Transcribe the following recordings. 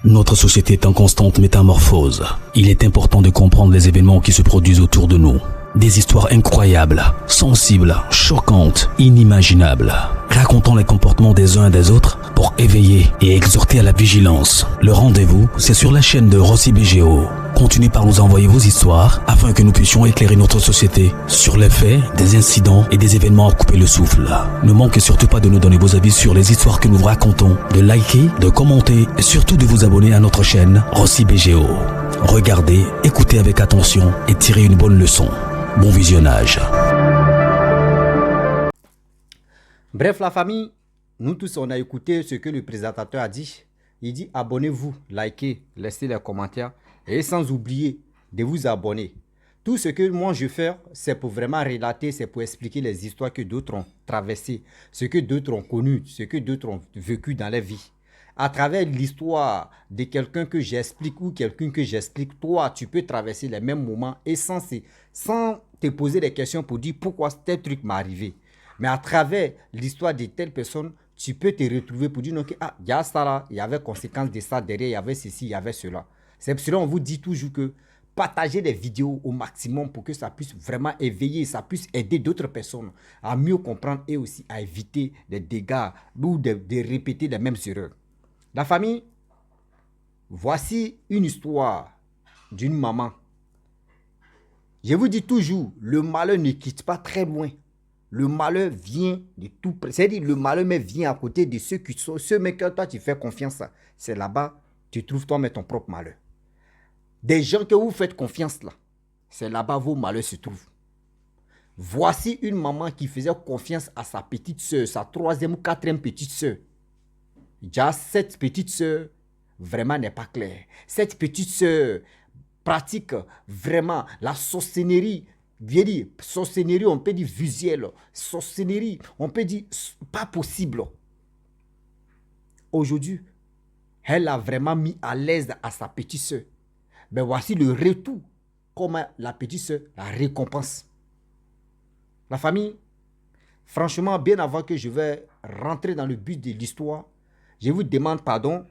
Notre société est en constante métamorphose. Il est important de comprendre les événements qui se produisent autour de nous. Des histoires incroyables, sensibles, choquantes, inimaginables. Racontons les comportements des uns et des autres pour éveiller et exhorter à la vigilance. Le rendez-vous, c'est sur la chaîne de Rossi BGO. Continuez par nous envoyer vos histoires afin que nous puissions éclairer notre société sur les faits, des incidents et des événements à couper le souffle. Ne manquez surtout pas de nous donner vos avis sur les histoires que nous vous racontons, de liker, de commenter et surtout de vous abonner à notre chaîne Rossi BGO. Regardez, écoutez avec attention et tirez une bonne leçon. Bon visionnage. Bref, la famille, nous tous, on a écouté ce que le présentateur a dit. Il dit abonnez-vous, likez, laissez les commentaires et sans oublier de vous abonner. Tout ce que moi je fais, c'est pour vraiment relater, c'est pour expliquer les histoires que d'autres ont traversées, ce que d'autres ont connu, ce que d'autres ont vécu dans leur vie. À travers l'histoire de quelqu'un que j'explique ou quelqu'un que j'explique, toi, tu peux traverser les mêmes moments et sans te poser des questions pour dire pourquoi tel truc m'est arrivé. Mais à travers l'histoire de telle personne, tu peux te retrouver pour dire que il y a ça là, il y avait conséquences de ça derrière, il y avait ceci, il y avait cela. C'est pour cela qu'on vous dit toujours que partagez les vidéos au maximum pour que ça puisse vraiment éveiller, ça puisse aider d'autres personnes à mieux comprendre et aussi à éviter des dégâts ou de répéter les mêmes erreurs. La famille, voici une histoire d'une maman. Je vous dis toujours, le malheur ne quitte pas très loin. Le malheur vient de tout près. C'est-à-dire, le malheur mais vient à côté de ceux qui sont, ceux que toi tu fais confiance à. C'est là-bas, tu trouves toi-même ton propre malheur. Des gens que vous faites confiance là, c'est là-bas vos malheurs se trouvent. Voici une maman qui faisait confiance à sa petite soeur, sa troisième ou quatrième petite soeur. Déjà, cette petite soeur, vraiment n'est pas claire. Cette petite soeur pratique vraiment la sorcellerie. Bien dit, sorcellerie, on peut dire visuelle. Sorcellerie, on peut dire pas possible. Aujourd'hui, elle a vraiment mis à l'aise à sa petite soeur. Mais voici le retour, comme la petite soeur la récompense. La famille, franchement, bien avant que je vais rentrer dans le but de l'histoire, je vous demande pardon,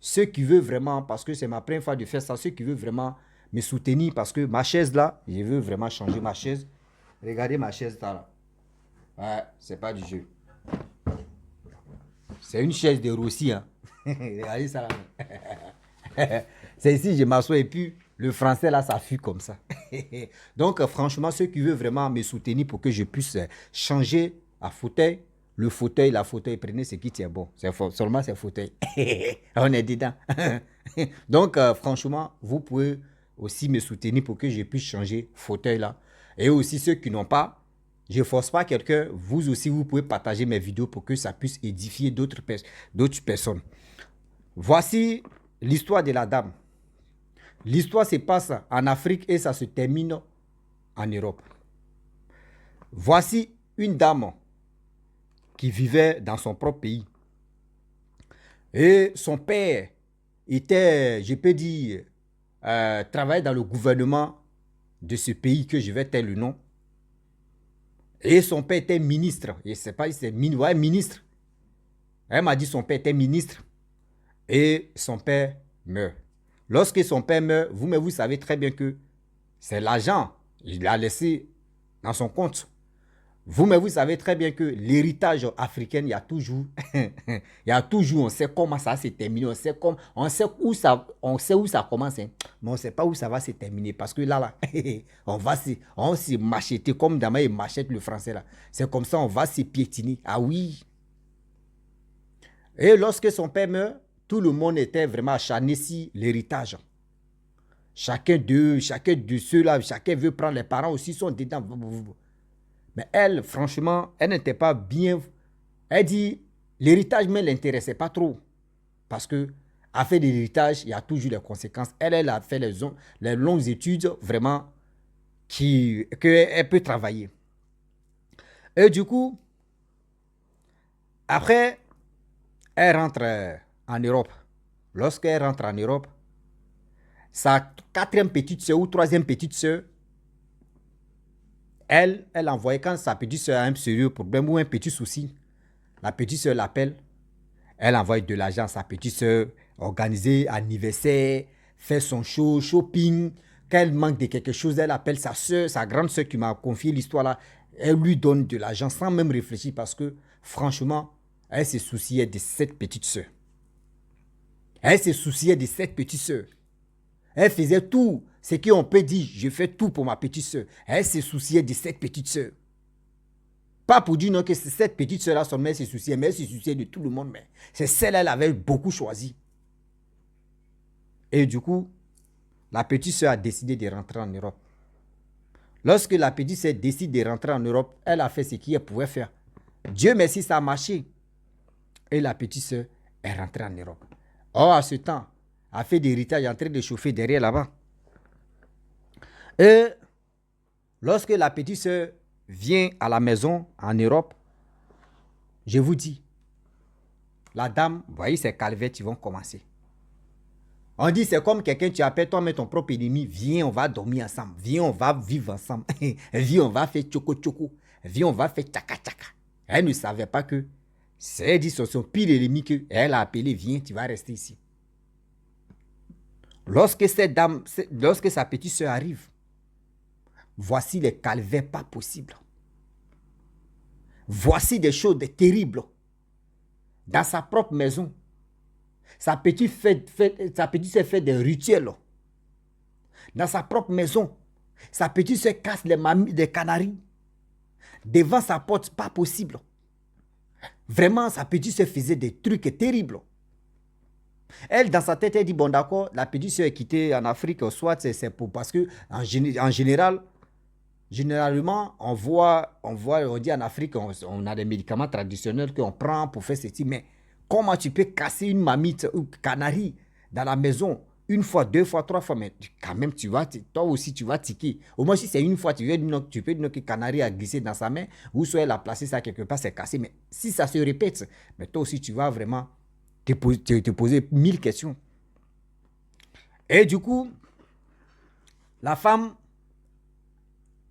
ceux qui veulent vraiment, parce que c'est ma première fois de faire ça, ceux qui veulent vraiment me soutenir, parce que ma chaise là, je veux vraiment changer ma chaise. Regardez ma chaise là. Ouais, c'est pas du jeu. C'est une chaise de Rossi, hein. Regardez ça là. C'est ici, je m'assois et puis le français là, ça fuit comme ça. Donc, franchement, ceux qui veulent vraiment me soutenir pour que je puisse changer à fauteuil, le fauteuil, la fauteuil, prenez ce qui tient bon. Seulement c'est fauteuil. On est dedans. Donc, franchement, vous pouvez aussi me soutenir pour que je puisse changer fauteuil là. Et aussi ceux qui n'ont pas, je ne force pas quelqu'un. Vous aussi, vous pouvez partager mes vidéos pour que ça puisse édifier d'autres personnes. Voici l'histoire de la dame. L'histoire se passe en Afrique et ça se termine en Europe. Voici une dame qui vivait dans son propre pays. Et son père était, je peux dire, travaillait dans le gouvernement de ce pays que je vais taire le nom. Et son père était ministre. Je ne sais pas si c'est ministre. Elle m'a dit son père était ministre. Et son père meurt. Lorsque son père meurt, vous savez très bien que c'est l'argent. Il l'a laissé dans son compte. Vous savez très bien que l'héritage africain, il y a toujours, on sait comment ça s'est terminé, on sait où ça commence, hein, mais on ne sait pas où ça va se terminer. Parce que là, on va se macheter, comme Dama il machette le français là. C'est comme ça, on va se piétiner. Ah oui. Et lorsque son père meurt, tout le monde était vraiment acharné sur l'héritage. Chacun de ceux-là, chacun veut prendre, les parents aussi sont dedans. Mais elle, franchement, elle n'était pas bien. Elle dit, l'héritage ne l'intéressait pas trop. Parce que, à faire de l'héritage, il y a toujours les conséquences. Elle a fait les longues études, vraiment, qu'elle peut travailler. Et du coup, après, elle rentre en Europe. Lorsqu'elle rentre en Europe, sa quatrième petite soeur ou troisième petite soeur, elle envoyait quand sa petite soeur a un sérieux problème ou un petit souci. La petite soeur l'appelle. Elle envoie de l'argent à sa petite soeur, organiser anniversaire, faire son shopping. Quand elle manque de quelque chose, elle appelle sa soeur, sa grande soeur qui m'a confié l'histoire là. Elle lui donne de l'argent sans même réfléchir parce que, franchement, elle se souciait de cette petite soeur. Elle se souciait de cette petite soeur. Elle faisait tout ce qu'on peut dire. Je fais tout pour ma petite soeur. Elle se souciait de cette petite soeur. Pas pour dire non que c'est cette petite soeur-là, son mère se souciait, mais elle se souciait de tout le monde. Mais c'est celle-là, elle avait beaucoup choisi. Et du coup, la petite soeur a décidé de rentrer en Europe. Lorsque la petite soeur décide de rentrer en Europe, elle a fait ce qu'elle pouvait faire. Dieu merci, ça a marché. Et la petite soeur est rentrée en Europe. Or, à ce temps, elle a fait des héritages en train de chauffer derrière là-bas. Et lorsque la petite soeur vient à la maison en Europe, je vous dis, la dame, vous voyez, ces calvettes, ils vont commencer. On dit, c'est comme quelqu'un, tu appelles toi-même ton propre ennemi, viens, on va dormir ensemble, viens, on va vivre ensemble, viens, on va faire tchoko-tchoko, viens, on va faire tchaka-tchaka. Elle ne savait pas que c'est dit son pire ennemi qu'elle a appelé, viens, tu vas rester ici. Lorsque cette dame, lorsque sa petite soeur arrive, voici les calvaires pas possibles. Voici des choses terribles. Dans sa propre maison, sa petite soeur fait des rituels. Dans sa propre maison, sa petite soeur casse les canaries. Devant sa porte, pas possible. Vraiment, sa petite soeur faisait des trucs terribles. Elle, dans sa tête, elle dit, bon d'accord, la petite soeur est quittée en Afrique, soit c'est pour, parce que en général, généralement, on dit en Afrique, on a des médicaments traditionnels qu'on prend pour faire ceci, mais comment tu peux casser une mamite ou canari dans la maison une fois, deux fois, trois fois, mais quand même, toi aussi, tu vas tiquer. Au moins, si c'est une fois, tu peux dire que canari a glissé dans sa main, ou soit elle a placé ça quelque part, c'est cassé. Mais si ça se répète, mais toi aussi, tu vas vraiment te poser 1000 questions. Et du coup, la femme,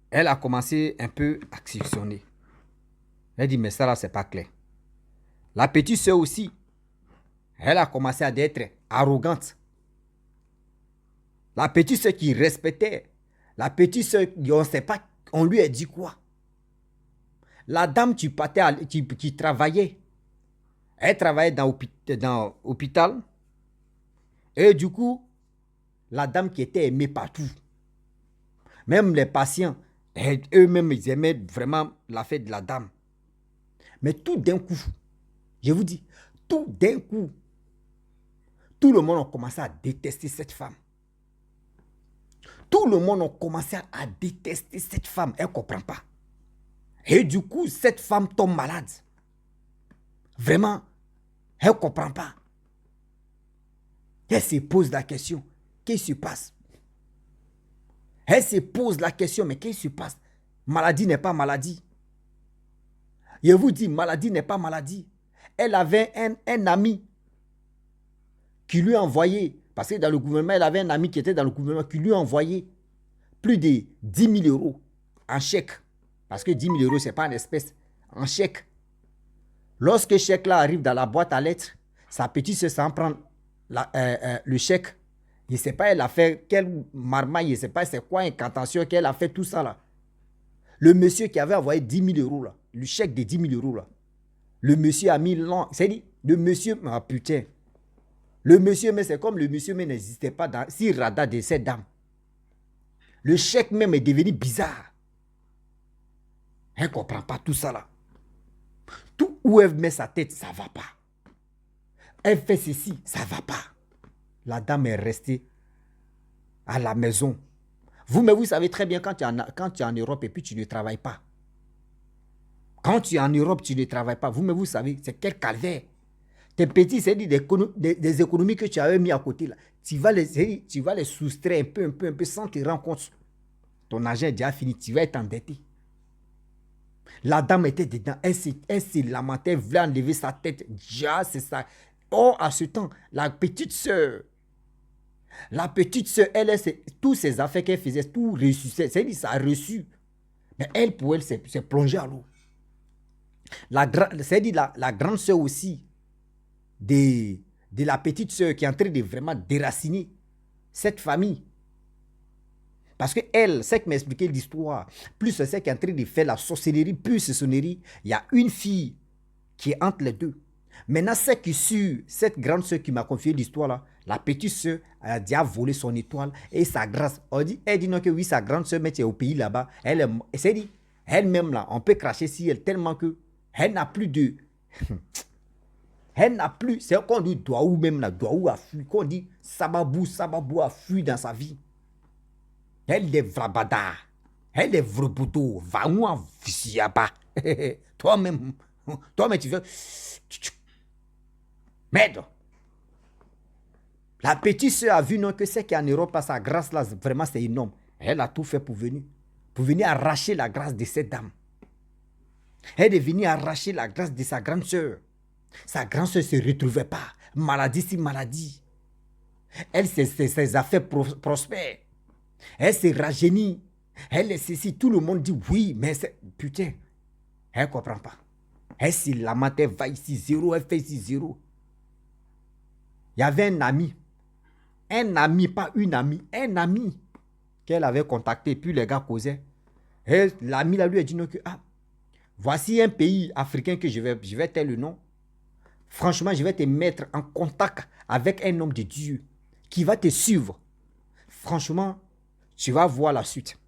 elle a commencé un peu à actionner. Elle dit, mais ça là, c'est pas clair. La petite soeur aussi, elle a commencé à être arrogante. La petite soeur qui respectait, la petite soeur, on ne sait pas, on lui a dit quoi. La dame qui travaillait, elle travaillait dans l'hôpital. Et du coup, la dame qui était aimée partout. Même les patients, eux-mêmes, ils aimaient vraiment la fête de la dame. Mais tout d'un coup, je vous dis, tout d'un coup, tout le monde a commencé à détester cette femme. Tout le monde a commencé à détester cette femme. Elle ne comprend pas. Et du coup, cette femme tombe malade. Vraiment, elle ne comprend pas. Elle se pose la question, qu'est-ce qui se passe? Elle se pose la question, mais qu'est-ce qui se passe? Maladie n'est pas maladie. Je vous dis, maladie n'est pas maladie. Elle avait un ami qui lui a envoyé, parce que dans le gouvernement, elle avait un ami qui était dans le gouvernement, qui lui a envoyé plus de 10 000 euros en chèque. Parce que 10 000 euros, ce n'est pas en espèce, en chèque. Lorsque ce chèque-là arrive dans la boîte à lettres, sa petite soeur s'en prend le chèque. Je ne sais pas, elle a fait quelle marmaille, je ne sais pas c'est quoi incantation qu'elle a fait tout ça là. Le monsieur qui avait envoyé 10 000 euros là, le chèque de 10 000 euros là, le monsieur a mis long, c'est-à-dire, le monsieur, ah putain, le monsieur, mais c'est comme le monsieur mais n'existait pas dans si radar de cette dame. Le chèque même est devenu bizarre. Elle ne comprend pas tout ça là. Tout où elle met sa tête, ça ne va pas. Elle fait ceci, ça ne va pas. La dame est restée à la maison. Mais vous savez très bien quand tu es en Europe et puis tu ne travailles pas. Quand tu es en Europe, tu ne travailles pas. Vous savez, c'est quel calvaire. Tes petits, c'est des économies que tu avais mis à côté là. Tu vas les soustraire un peu sans te rendre compte. Ton argent est déjà fini, tu vas être endetté. La dame était dedans, elle s'est lamentée, elle voulait enlever sa tête. Déjà, c'est ça. Or, à ce temps, la petite sœur, elle, tous ses affaires qu'elle faisait, tout reçu. C'est-à-dire, ça a reçu. Mais elle, pour elle, c'est plongé à l'eau. C'est-à-dire, la grande sœur aussi, de la petite sœur qui est en train de vraiment déraciner cette famille. Parce que elle, c'est qui m'a expliqué l'histoire, plus c'est qui est en train de faire la sorcellerie, plus sonnerie, il y a une fille qui est entre les deux. Maintenant, c'est qui sur cette grande sœur qui m'a confié l'histoire là, la petite sœur a déjà volé son étoile et sa grâce. Elle dit non que oui, sa grande sœur, mais tu es au pays là-bas. C'est dit, elle-même là, on peut cracher sur elle tellement que elle n'a plus de... Elle n'a plus, c'est qu'on dit Douaou même là, Douaou a fui, qu'on dit Sababou a fui dans sa vie. Elle est vrabada, elle est vraboudo, va-nous en visiaba. Toi-même, tu veux... Merde. La petite sœur a vu non que c'est qu'en Europe, sa grâce là, vraiment c'est énorme. Elle a tout fait pour venir arracher la grâce de cette dame. Elle est venue arracher la grâce de sa grande sœur. Sa grande sœur ne se retrouvait pas. Maladie si maladie. Elle, ses affaires prospèrent. Elle s'est rajeunit. Elle est ceci. Tout le monde dit oui, mais c'est... Putain, elle ne comprend pas. Elle s'est lamentée, elle va ici zéro, elle fait ici zéro. Il y avait un ami, pas une amie, un ami qu'elle avait contacté, puis les gars causaient. Et l'ami là lui a dit non que, voici un pays africain que je vais taire le nom. Franchement, je vais te mettre en contact avec un homme de Dieu qui va te suivre. Franchement, tu vas voir la suite.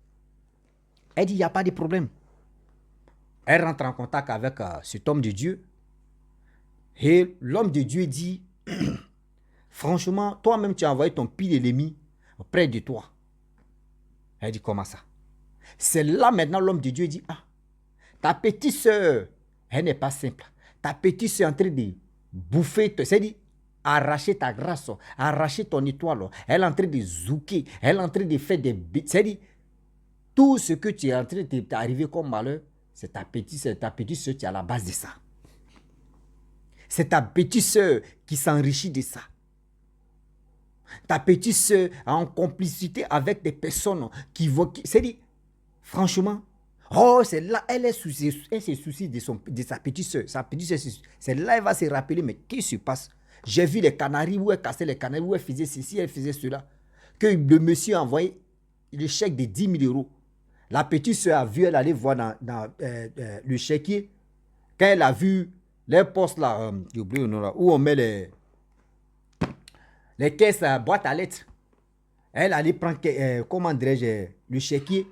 Elle dit, il n'y a pas de problème. Elle rentre en contact avec cet homme de Dieu. Et l'homme de Dieu dit, franchement, toi-même, tu as envoyé ton pile ennemi près de toi. Elle dit, comment ça? C'est là maintenant l'homme de Dieu dit, ta petite soeur, elle n'est pas simple. Ta petite soeur est en train de bouffer, c'est-à-dire arracher ta grâce, arracher ton étoile. Elle est en train de zouker, elle est en train de faire des bêtises. C'est-à-dire, tout ce que tu es en train de t'arriver comme malheur, c'est ta petite soeur qui est à la base de ça. C'est ta petite soeur qui s'enrichit de ça. Ta petite soeur est en complicité avec des personnes qui vont... C'est-à-dire, franchement, c'est là, elle se soucie de sa petite soeur. Sa petite soeur, c'est là elle va se rappeler, mais qu'est-ce qui se passe? J'ai vu les canaris, où elle cassait les canaris, où elle faisait ceci, elle faisait cela. Que le monsieur a envoyé le chèque de 10 000 euros. La petite soeur a vu, elle allait voir dans le chéquier. Quand elle a vu les postes là, j'ai oublié le nom là, où on met les caisses boîte à lettres. Elle allait prendre, comment dirais-je, le chéquier.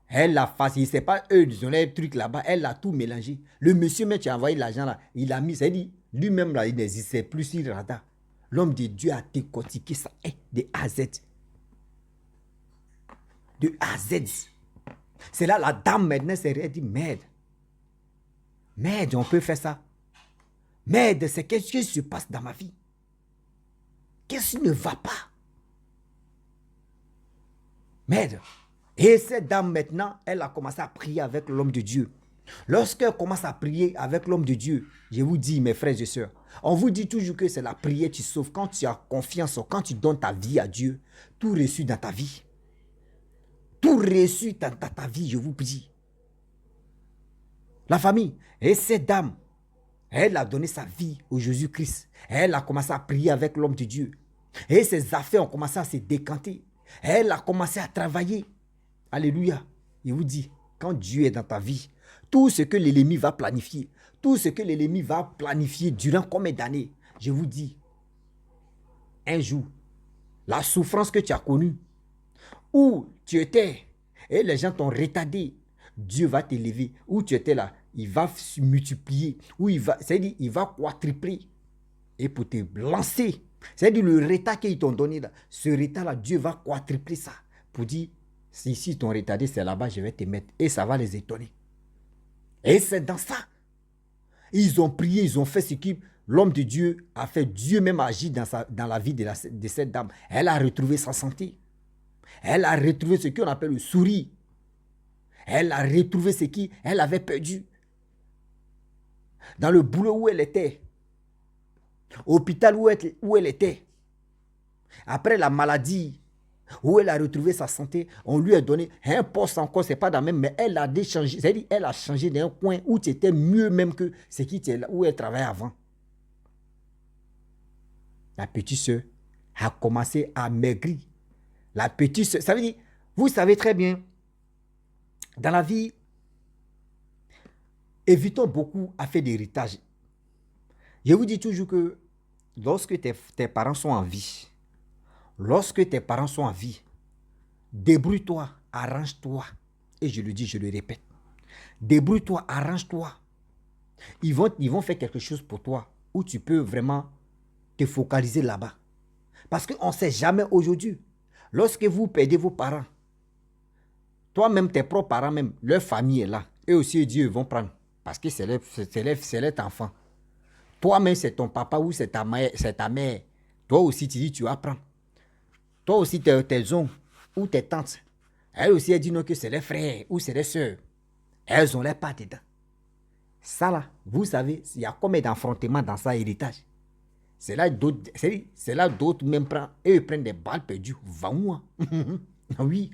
Elle l'a facilité, c'est pas eux, ils ont les trucs là-bas, elle a tout mélangé. Le monsieur, mais tu as envoyé l'argent là, il a mis, c'est-à-dire, lui-même là, il n'existait plus sur le radar. L'homme de Dieu a décortiqué ça, de A à Z. De A à Z. C'est là, la dame maintenant s'est dit, merde, on peut faire ça. Merde, c'est qu'est-ce qui se passe dans ma vie? Qu'est-ce qui ne va pas? Merde. Et cette dame maintenant, elle a commencé à prier avec l'homme de Dieu. Lorsqu'elle commence à prier avec l'homme de Dieu, je vous dis mes frères et sœurs, on vous dit toujours que c'est la prière qui sauve. Quand tu as confiance, quand tu donnes ta vie à Dieu, tout reçu dans ta vie. Tout reçu dans ta vie, je vous dis. La famille, et cette dame, elle a donné sa vie au Jésus-Christ. Elle a commencé à prier avec l'homme de Dieu. Et ses affaires ont commencé à se décanter. Elle a commencé à travailler. Alléluia. Il vous dit, quand Dieu est dans ta vie, tout ce que l'ennemi va planifier, durant combien d'années, je vous dis, un jour, la souffrance que tu as connue, où tu étais, et les gens t'ont retardé, Dieu va t'élever. Où tu étais là, il va se multiplier, c'est-à-dire, il va quadrupler, et pour te lancer, c'est-à-dire le retard qu'ils t'ont donné là, ce retard-là, Dieu va quadrupler ça, pour dire, si ici ton retardé, c'est là-bas, je vais te mettre. Et ça va les étonner. Et c'est dans ça. Ils ont prié, ils ont fait ce que l'homme de Dieu a fait. Dieu même a agi dans la vie de cette dame. Elle a retrouvé sa santé. Elle a retrouvé ce qu'on appelle le sourire. Elle a retrouvé ce qu'elle avait perdu. Dans le boulot où elle était. Hôpital où elle était. Après la maladie, où elle a retrouvé sa santé, on lui a donné un poste encore, c'est pas dans le même, mais elle a changé, c'est-à-dire elle a changé d'un coin où tu étais mieux même que ce qui était là, où elle travaillait avant. la petite soeur a commencé à maigrir. La petite soeur, ça veut dire, vous savez très bien, dans la vie, évitons beaucoup à faire d'héritage. Je vous dis toujours que lorsque tes parents sont en vie, débrouille-toi, arrange-toi. Et je le dis, je le répète. Débrouille-toi, arrange-toi. Ils vont faire quelque chose pour toi où tu peux vraiment te focaliser là-bas. Parce qu'on ne sait jamais aujourd'hui. Lorsque vous perdez vos parents, toi-même, tes propres parents, même, leur famille est là. Eux aussi, Dieu, ils vont prendre. Parce que c'est leur enfant. Toi-même, c'est ton papa ou c'est ta mère. Toi aussi, tu dis, tu vas prendre. Toi aussi, tes oncles ou tes tantes, elles aussi, elles disent non que c'est les frères ou c'est les soeurs. Elles ont les pas dedans. Ça là, vous savez, il y a combien d'affrontements dans ça héritage. C'est là d'autres même prennent des balles perdues. Va-moi. Oui,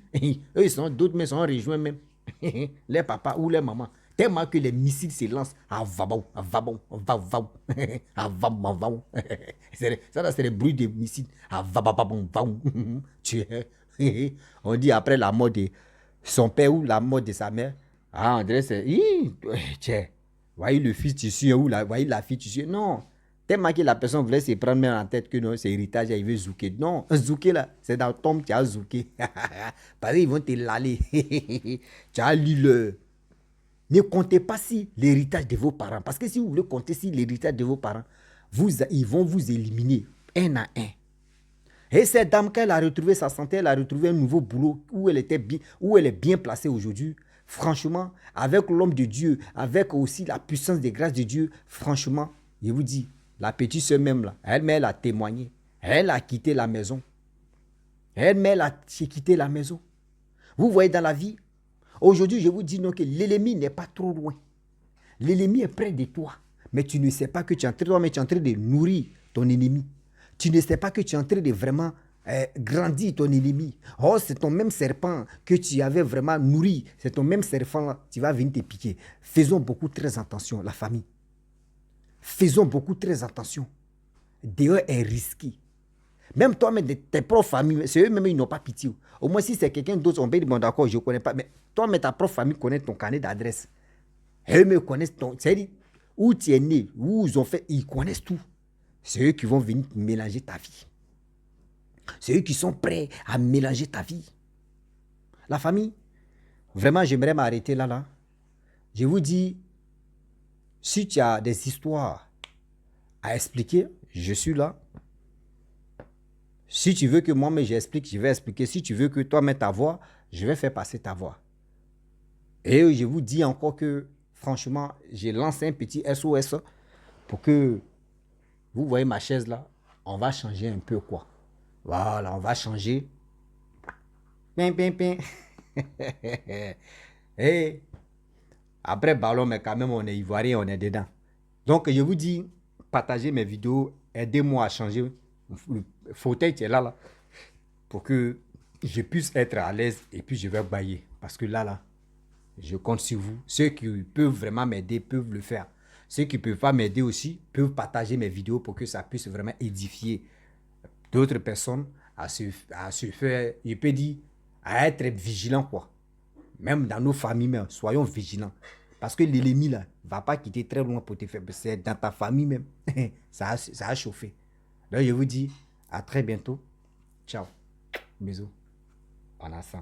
eux d'autres mais sont rejoints même. Les papas ou les mamans. Tellement que les missiles se lancent. Ah, va-bon. Ça là, c'est le bruit des missiles. Ah, va-bon. On dit après la mort de son père ou la mort de sa mère. Ah, André, c'est... Tiens, voyez le fils tissu ou voyez la fille tissu. Non. Tellement que la personne voulait se prendre même en tête que non, c'est héritage, il veut zouker. Non, zouker là, c'est dans ton tombe, tu as zouké. Parce qu'ils vont te laler. Tu as lu le... Ne comptez pas si l'héritage de vos parents. Parce que si vous voulez compter si l'héritage de vos parents, ils vont vous éliminer un à un. Et cette dame, quand elle a retrouvé sa santé, elle a retrouvé un nouveau boulot où elle est bien placée aujourd'hui. Franchement, avec l'homme de Dieu, avec aussi la puissance des grâces de Dieu, franchement, je vous dis, la petite sœur même là, elle a témoigné. Elle a quitté la maison. Elle a quitté la maison. Vous voyez dans la vie, aujourd'hui, je vous dis non que l'ennemi n'est pas trop loin. L'ennemi est près de toi. Mais tu ne sais pas que tu es en train de nourrir ton ennemi. Tu ne sais pas que tu es en train de vraiment grandir ton ennemi. Oh, c'est ton même serpent que tu avais vraiment nourri. C'est ton même serpent, tu vas venir te piquer. Faisons beaucoup très attention, la famille. Faisons beaucoup très attention. Dehors est risqué. Même toi, mais tes propres familles, c'est eux-mêmes, ils n'ont pas pitié. Au moins, si c'est quelqu'un d'autre, on peut dire, bon, d'accord, je ne connais pas. Mais toi, mais ta propre famille connaît ton carnet d'adresse. Eux-mêmes connaissent ton... C'est-à-dire, où tu es né, où ils ont fait, ils connaissent tout. C'est eux qui vont venir mélanger ta vie. C'est eux qui sont prêts à mélanger ta vie. La famille, vraiment, j'aimerais m'arrêter là. Je vous dis, si tu as des histoires à expliquer, je suis là. Si tu veux que moi-même j'explique, je vais expliquer. Si tu veux que toi mets ta voix, je vais faire passer ta voix. Et je vous dis encore que, franchement, j'ai lancé un petit SOS pour que, vous voyez ma chaise là, on va changer un peu quoi. Voilà, on va changer. Pin. Et après ballon, mais quand même on est ivoirien, on est dedans. Donc je vous dis, partagez mes vidéos, aidez-moi à changer. Le fauteuil qui est là, pour que je puisse être à l'aise et puis je vais bailler. Parce que là, je compte sur vous. Ceux qui peuvent vraiment m'aider peuvent le faire. Ceux qui ne peuvent pas m'aider aussi peuvent partager mes vidéos pour que ça puisse vraiment édifier d'autres personnes à se faire, je peux dire, à être vigilant quoi. Même dans nos familles, soyons vigilants. Parce que l'ennemi là, va pas quitter très loin pour te faire. C'est dans ta famille même. ça a chauffé. Donc je vous dis à très bientôt. Ciao. Bisous. On est ensemble.